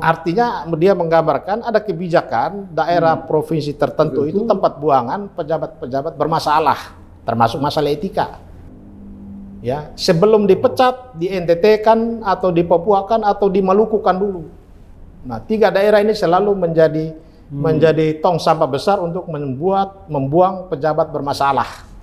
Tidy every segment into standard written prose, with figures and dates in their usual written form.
Artinya dia menggambarkan ada kebijakan daerah provinsi tertentu itu tempat buangan pejabat-pejabat bermasalah, termasuk masalah etika. Ya, sebelum dipecat, di NTT kan atau di Papua kan atau di Maluku kan dulu. Nah, 3 daerah ini selalu menjadi tong sampah besar untuk membuang pejabat bermasalah.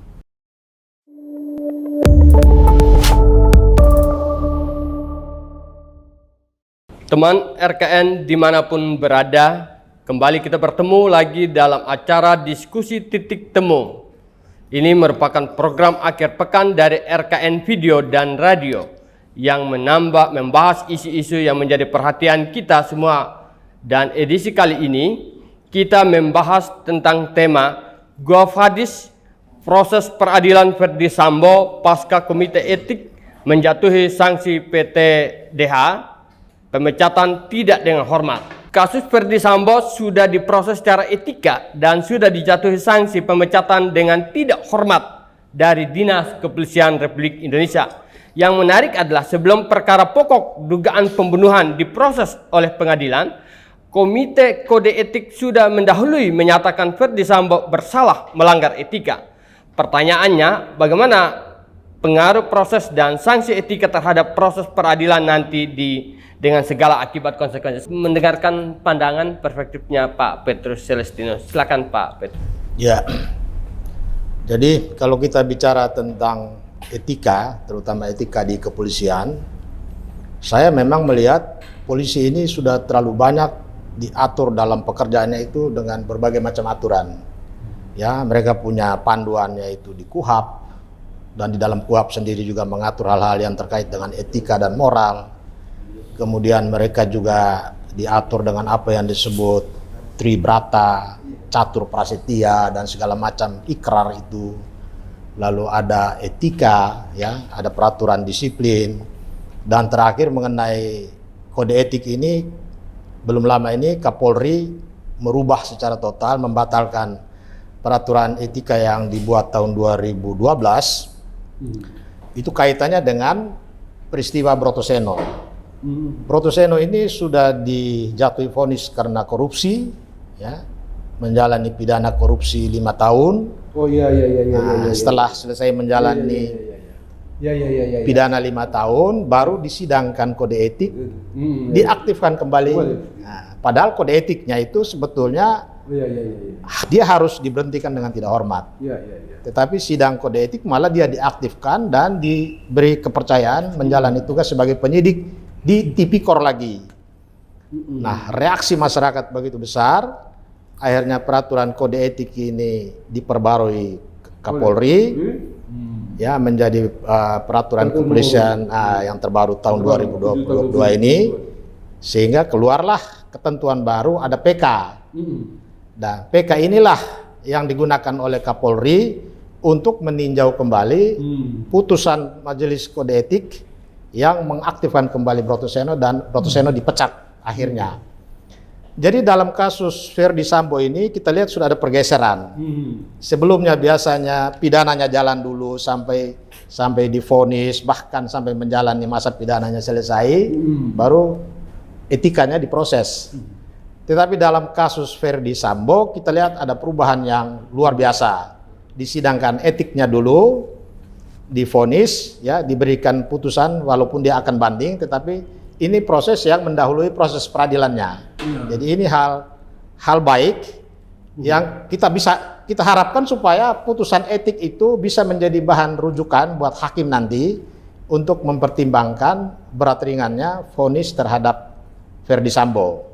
Teman RKN dimanapun berada, kembali kita bertemu lagi dalam acara diskusi titik temu. Ini merupakan program akhir pekan dari RKN Video dan Radio yang membahas isu-isu yang menjadi perhatian kita semua. Dan edisi kali ini kita membahas tentang tema Guaf Hadis, proses peradilan Ferdi Sambo pasca Komite Etik menjatuhi sanksi PT DH, pemecatan tidak dengan hormat. Kasus Ferdi Sambo sudah diproses secara etika dan sudah dijatuhi sanksi pemecatan dengan tidak hormat dari Dinas Kepolisian Republik Indonesia. Yang menarik adalah sebelum perkara pokok dugaan pembunuhan diproses oleh pengadilan, Komite Kode Etik sudah mendahului menyatakan Ferdi Sambo bersalah melanggar etika. Pertanyaannya, bagaimana pengaruh proses dan sanksi etika terhadap proses peradilan nanti dengan segala akibat konsekuensi? Mendengarkan pandangan perspektifnya Pak Petrus Celestinus. Silakan Pak Petrus. Ya, jadi kalau kita bicara tentang etika, terutama etika di kepolisian, saya memang melihat polisi ini sudah terlalu banyak diatur dalam pekerjaannya itu dengan berbagai macam aturan. Ya, mereka punya panduannya itu di KUHP, dan di dalam KUHP sendiri juga mengatur hal-hal yang terkait dengan etika dan moral. Kemudian mereka juga diatur dengan apa yang disebut tribrata, catur prasetya, dan segala macam ikrar itu. Lalu ada etika, ya, ada peraturan disiplin. Dan terakhir mengenai kode etik ini, belum lama ini Kapolri merubah secara total, membatalkan peraturan etika yang dibuat tahun 2012. Itu kaitannya dengan peristiwa Brotoseno. Brotoseno ini sudah dijatuhi vonis karena korupsi, ya, menjalani pidana korupsi 5 tahun. Oh iya. Setelah selesai menjalani pidana 5 tahun, baru disidangkan kode etik, diaktifkan kembali. Nah, padahal kode etiknya itu sebetulnya dia harus diberhentikan dengan tidak hormat. Tetapi sidang kode etik malah dia diaktifkan dan diberi kepercayaan menjalani tugas sebagai penyidik di Tipikor lagi. Nah, reaksi masyarakat begitu besar, akhirnya peraturan kode etik ini diperbarui Kapolri, ya, menjadi peraturan kepolisian yang terbaru tahun 2022 ini, sehingga keluarlah ketentuan baru, ada PK. Dan PK inilah yang digunakan oleh Kapolri untuk meninjau kembali putusan Majelis Kode Etik yang mengaktifkan kembali Brotoseno, dan Brotoseno dipecat akhirnya. Jadi dalam kasus Ferdi Sambo ini kita lihat sudah ada pergeseran. Sebelumnya biasanya pidananya jalan dulu sampai divonis, bahkan sampai menjalani masa pidananya selesai, baru etikanya diproses. Tetapi dalam kasus Ferdi Sambo kita lihat ada perubahan yang luar biasa. Disidangkan etiknya dulu, divonis, ya, diberikan putusan walaupun dia akan banding, tetapi ini proses yang mendahului proses peradilannya. Jadi ini hal baik yang kita harapkan supaya putusan etik itu bisa menjadi bahan rujukan buat hakim nanti untuk mempertimbangkan berat ringannya vonis terhadap Ferdi Sambo.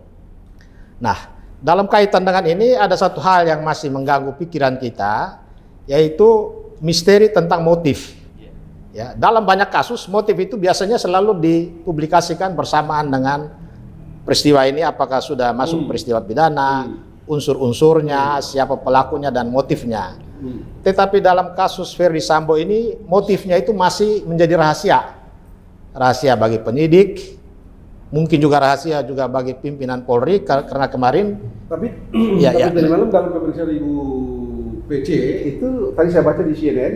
Nah, dalam kaitan dengan ini ada satu hal yang masih mengganggu pikiran kita, yaitu misteri tentang motif. Ya, dalam banyak kasus motif itu biasanya selalu dipublikasikan bersamaan dengan peristiwa ini, apakah sudah masuk peristiwa pidana, unsur-unsurnya, siapa pelakunya, dan motifnya. Tetapi dalam kasus Ferdi Sambo ini motifnya itu masih menjadi rahasia bagi penyidik, mungkin juga rahasia juga bagi pimpinan Polri, karena kemarin. Tapi tadi malam dalam pemeriksaan Ibu PC itu tadi saya baca di CNN,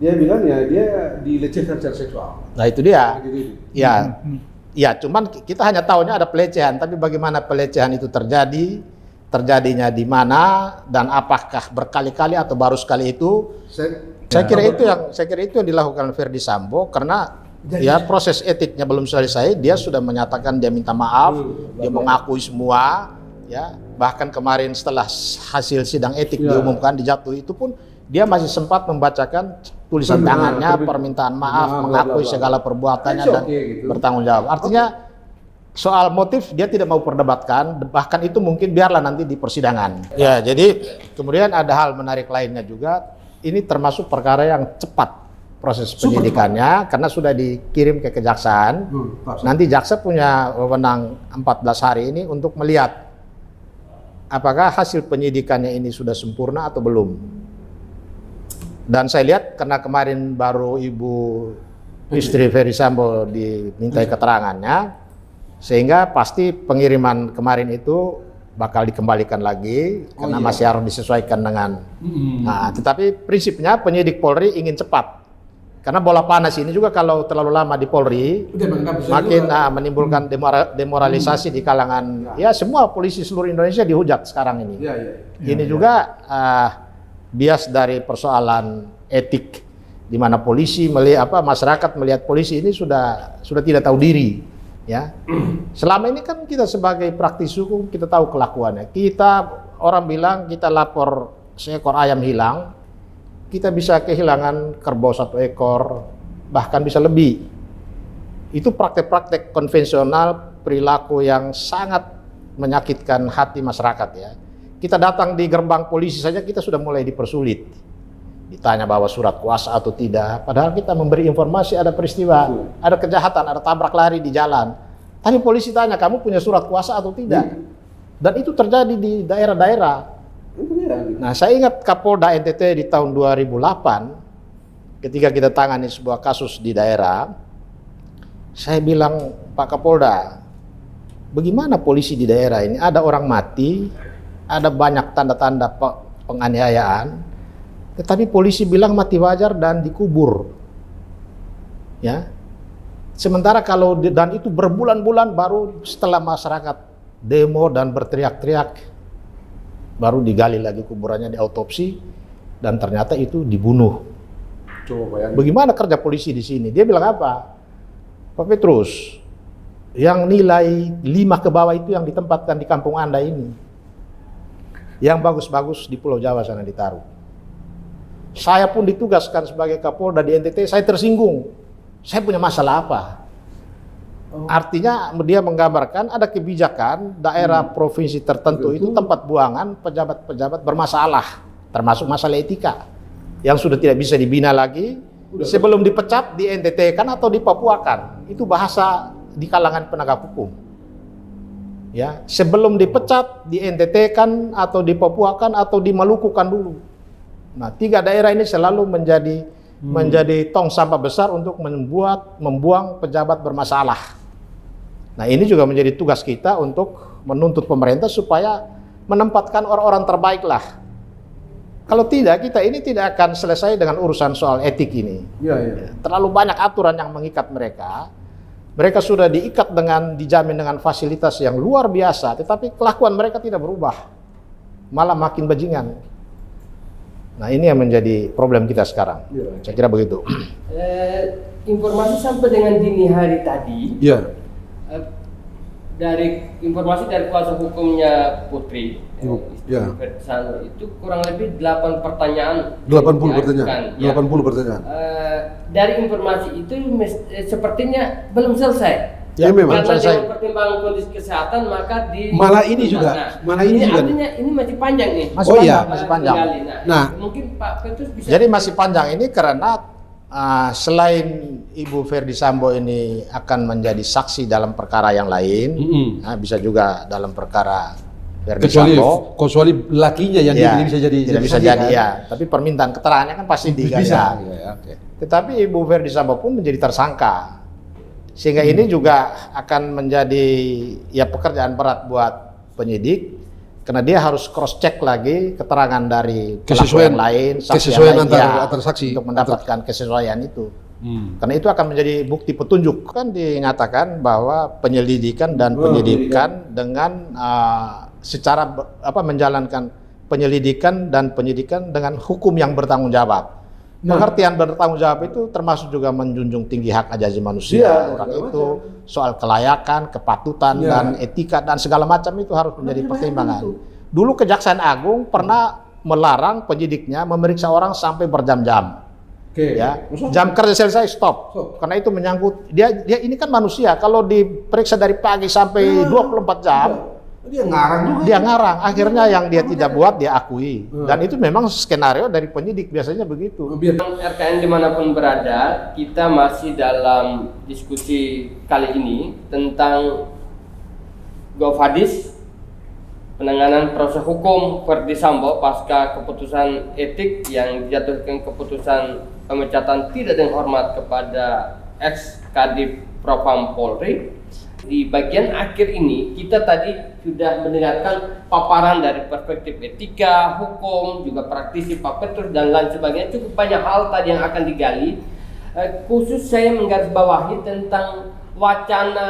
dia bilang ya dia dilecehkan secara seksual. Nah itu dia. Ya, Ya, cuman kita hanya tahunya ada pelecehan, tapi bagaimana pelecehan itu terjadinya di mana dan apakah berkali-kali atau baru sekali itu? Saya kira itu yang dilakukan Verdi Sambo karena ya proses etiknya belum selesai. Dia sudah menyatakan dia minta maaf, dia mengakui semua, ya. Bahkan kemarin setelah hasil sidang etik diumumkan dijatuhi itu pun dia masih sempat membacakan tulisan tangannya, permintaan maaf, mengakui segala perbuatannya dan bertanggung jawab. Artinya soal motif dia tidak mau perdebatkan, bahkan itu mungkin biarlah nanti di persidangan. Ya, jadi kemudian ada hal menarik lainnya juga. Ini termasuk perkara yang cepat proses penyidikannya karena sudah dikirim ke kejaksaan. Nanti jaksa punya wewenang 14 hari ini untuk melihat apakah hasil penyidikannya ini sudah sempurna atau belum. Dan saya lihat karena kemarin baru ibu istri Verdi Sambo dimintai keterangannya, sehingga pasti pengiriman kemarin itu bakal dikembalikan lagi karena masih harus disesuaikan dengan. Nah, tetapi prinsipnya penyidik Polri ingin cepat. Karena bola panas ini juga kalau terlalu lama di Polri makin menimbulkan demoralisasi di kalangan ya semua polisi seluruh Indonesia dihujat sekarang ini. Ini juga bias dari persoalan etik di mana polisi melihat masyarakat melihat polisi ini sudah tidak tahu diri. Ya, selama ini kan kita sebagai praktisi hukum kita tahu kelakuannya. Orang bilang kita lapor seekor ayam hilang, kita bisa kehilangan kerbau 1 ekor, bahkan bisa lebih. Itu praktek-praktek konvensional perilaku yang sangat menyakitkan hati masyarakat ya. Kita datang di gerbang polisi saja kita sudah mulai dipersulit. Ditanya bawa surat kuasa atau tidak, padahal kita memberi informasi ada peristiwa, ada kejahatan, ada tabrak lari di jalan. Tapi polisi tanya, kamu punya surat kuasa atau tidak? Dan itu terjadi di daerah-daerah. Nah, saya ingat Kapolda NTT di tahun 2008, ketika kita tangani sebuah kasus di daerah, saya bilang, Pak Kapolda, bagaimana polisi di daerah ini? Ada orang mati, ada banyak tanda-tanda penganiayaan, tetapi polisi bilang mati wajar dan dikubur. Ya. Sementara dan itu berbulan-bulan baru setelah masyarakat demo dan berteriak-teriak baru digali lagi kuburannya, diautopsi dan ternyata itu dibunuh. Coba bayangin. Bagaimana kerja polisi di sini? Dia bilang apa? Pak Petrus, yang nilai 5 ke bawah itu yang ditempatkan di kampung Anda ini. Yang bagus-bagus di Pulau Jawa sana ditaruh. Saya pun ditugaskan sebagai Kapolda di NTT, saya tersinggung. Saya punya masalah apa? Artinya dia menggambarkan ada kebijakan daerah provinsi tertentu itu tempat buangan pejabat-pejabat bermasalah, termasuk masalah etika yang sudah tidak bisa dibina lagi. Sebelum dipecat di NTT kan atau di Papua kan, itu bahasa di kalangan penegak hukum. Ya, sebelum dipecat di NTT kan atau di Papua kan atau di Maluku kan dulu. Nah, 3 daerah ini selalu menjadi tong sampah besar untuk membuang pejabat bermasalah. Nah, ini juga menjadi tugas kita untuk menuntut pemerintah supaya menempatkan orang-orang terbaik lah. Kalau tidak, kita ini tidak akan selesai dengan urusan soal etik ini. Terlalu banyak aturan yang mengikat mereka. Mereka sudah dijamin dengan fasilitas yang luar biasa, tetapi kelakuan mereka tidak berubah. Malah makin bajingan. Nah, ini yang menjadi problem kita sekarang. Saya kira begitu. Informasi sampai dengan dini hari tadi, dari informasi dari kuasa hukumnya Putri, Verdi Sambo itu kurang lebih 8 pertanyaan. 80 pertanyaan. 80 pertanyaan. Dari informasi itu sepertinya belum selesai. Ya, memang selesai. Dengan pertimbangan kondisi kesehatan maka malah ini juga. Artinya ini masih panjang nih. Masih panjang. Nah, mungkin Pak Petrus bisa. Jadi masih panjang ini karena selain Ibu Verdi Sambo ini akan menjadi saksi dalam perkara yang lain, bisa juga dalam perkara Verdi Sambo. Kecuali lakinya yang tidak bisa jadi ya. Tapi permintaan keterangannya kan pasti digali. Tetapi Ibu Verdi Sambo pun menjadi tersangka. Sehingga ini juga akan menjadi pekerjaan berat buat penyidik karena dia harus cross check lagi keterangan dari pelaku yang lain, saksi yang lain, antar saksi untuk mendapatkan kesesuaian itu. Karena itu akan menjadi bukti petunjuk. Kan dinyatakan bahwa penyelidikan dan penyidikan dengan secara menjalankan penyelidikan dan penyidikan dengan hukum yang bertanggung jawab. Pengertian bertanggung jawab itu termasuk juga menjunjung tinggi hak asasi manusia. Orang itu soal kelayakan, kepatutan dan etika dan segala macam itu harus menjadi pertimbangan. Dulu Kejaksaan Agung pernah melarang penyidiknya memeriksa orang sampai berjam-jam. Ya, jam kerja selesai stop. Karena itu menyangkut dia ini kan manusia. Kalau diperiksa dari pagi sampai 24 jam, dia ngarang juga. Dia ngarang. Akhirnya yang dia tidak buat dia akui. Dan itu memang skenario dari penyidik biasanya begitu. RKN dimanapun berada, kita masih dalam diskusi kali ini tentang Govadis, penanganan proses hukum Verdi Sambo pasca keputusan etik yang dijatuhkan keputusan pemecatan tidak dengan hormat kepada ex Kadif Propam Polri. Di bagian akhir ini kita tadi sudah mendengarkan paparan dari perspektif etika, hukum, juga praktisi Pak Petrus dan lain sebagainya. Cukup banyak hal tadi yang akan digali. Khusus saya menggarisbawahi tentang wacana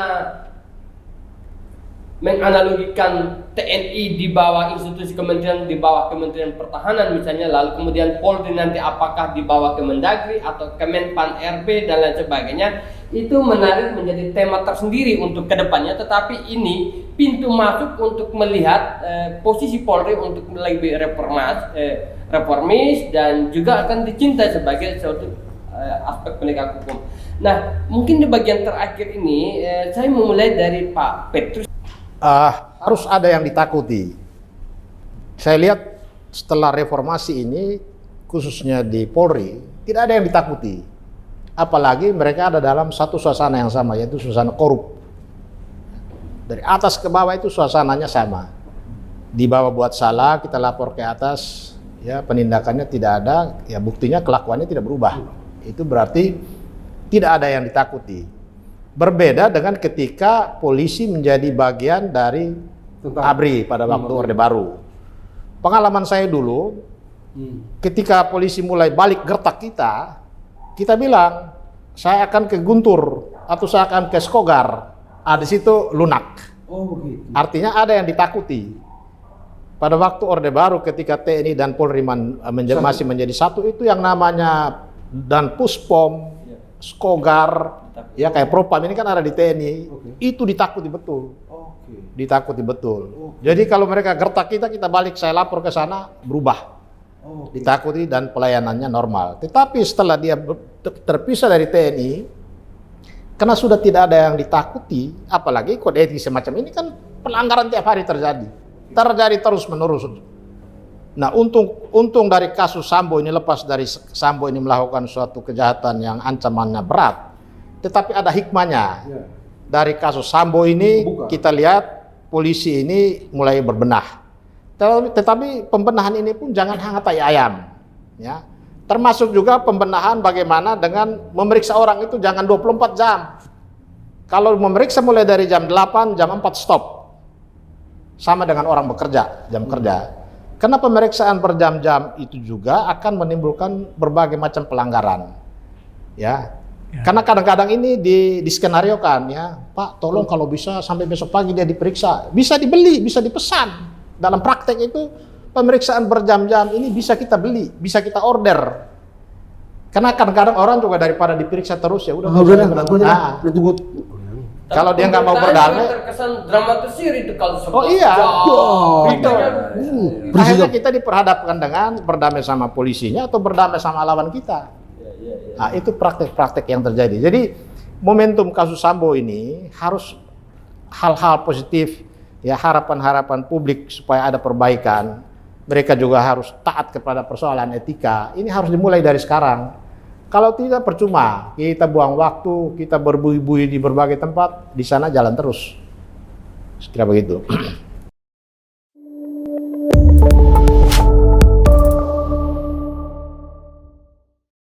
menganalogikan TNI di bawah institusi kementerian, di bawah Kementerian Pertahanan misalnya, lalu kemudian Polri nanti apakah di bawah Kemendagri atau Kemenpan RB dan lain sebagainya. Itu menarik menjadi tema tersendiri untuk kedepannya, tetapi ini pintu masuk untuk melihat posisi Polri untuk lebih reformis dan juga akan dicintai sebagai suatu aspek penegak hukum. Nah, mungkin di bagian terakhir ini saya memulai dari Pak Petrus. Harus ada yang ditakuti. Saya lihat setelah reformasi ini, khususnya di Polri, tidak ada yang ditakuti. Apalagi mereka ada dalam satu suasana yang sama, yaitu suasana korup. Dari atas ke bawah itu suasananya sama. Di bawah buat salah, kita lapor ke atas, ya penindakannya tidak ada, ya buktinya kelakuannya tidak berubah. Itu berarti tidak ada yang ditakuti. Berbeda dengan ketika polisi menjadi bagian dari ABRI pada waktu Orde Baru. Pengalaman saya dulu, ketika polisi mulai balik gertak kita bilang, saya akan ke Guntur atau saya akan ke Skogar. Di situ lunak. Begitu. Artinya ada yang ditakuti. Pada waktu Orde Baru ketika TNI dan Polri masih menjadi satu, itu yang namanya dan Puspom, Skogar, ya kayak Propam ini kan ada di TNI, itu ditakuti betul. Ditakuti betul. Jadi kalau mereka gertak kita balik, saya lapor ke sana, berubah. Ditakuti dan pelayanannya normal. Tetapi setelah dia terpisah dari TNI, karena sudah tidak ada yang ditakuti, apalagi kode etik semacam ini kan pelanggaran tiap hari terjadi terus menerus. Nah, untung dari kasus Sambo ini, lepas dari Sambo ini melakukan suatu kejahatan yang ancamannya berat, tetapi ada hikmahnya. Dari kasus Sambo ini kita lihat polisi ini mulai berbenah. Tetapi pembenahan ini pun jangan hangat tai ayam, ya. Termasuk juga pembenahan bagaimana dengan memeriksa orang itu jangan 24 jam. Kalau memeriksa mulai dari jam 8, jam 4 stop. Sama dengan orang bekerja, jam kerja. Karena pemeriksaan berjam-jam itu juga akan menimbulkan berbagai macam pelanggaran. Ya. Karena kadang-kadang ini diskenariokan, ya, Pak, tolong kalau bisa sampai besok pagi dia diperiksa. Bisa dibeli, bisa dipesan. Dalam praktek itu pemeriksaan berjam-jam ini bisa kita beli, bisa kita order. Karena kadang-kadang orang juga daripada diperiksa terus, ya udah. Kalau dia nggak mau berdamai, terkesan dramatisir itu kalau akhirnya kita diperhadapkan dengan berdamai sama polisinya atau berdamai sama lawan kita. Nah, itu praktek-praktek yang terjadi. Jadi momentum kasus Sambo ini harus hal-hal positif, ya, harapan-harapan publik supaya ada perbaikan. Mereka juga harus taat kepada persoalan etika. Ini harus dimulai dari sekarang. Kalau tidak percuma, kita buang waktu, kita berbuih-buih di berbagai tempat, di sana jalan terus. Sekira begitu.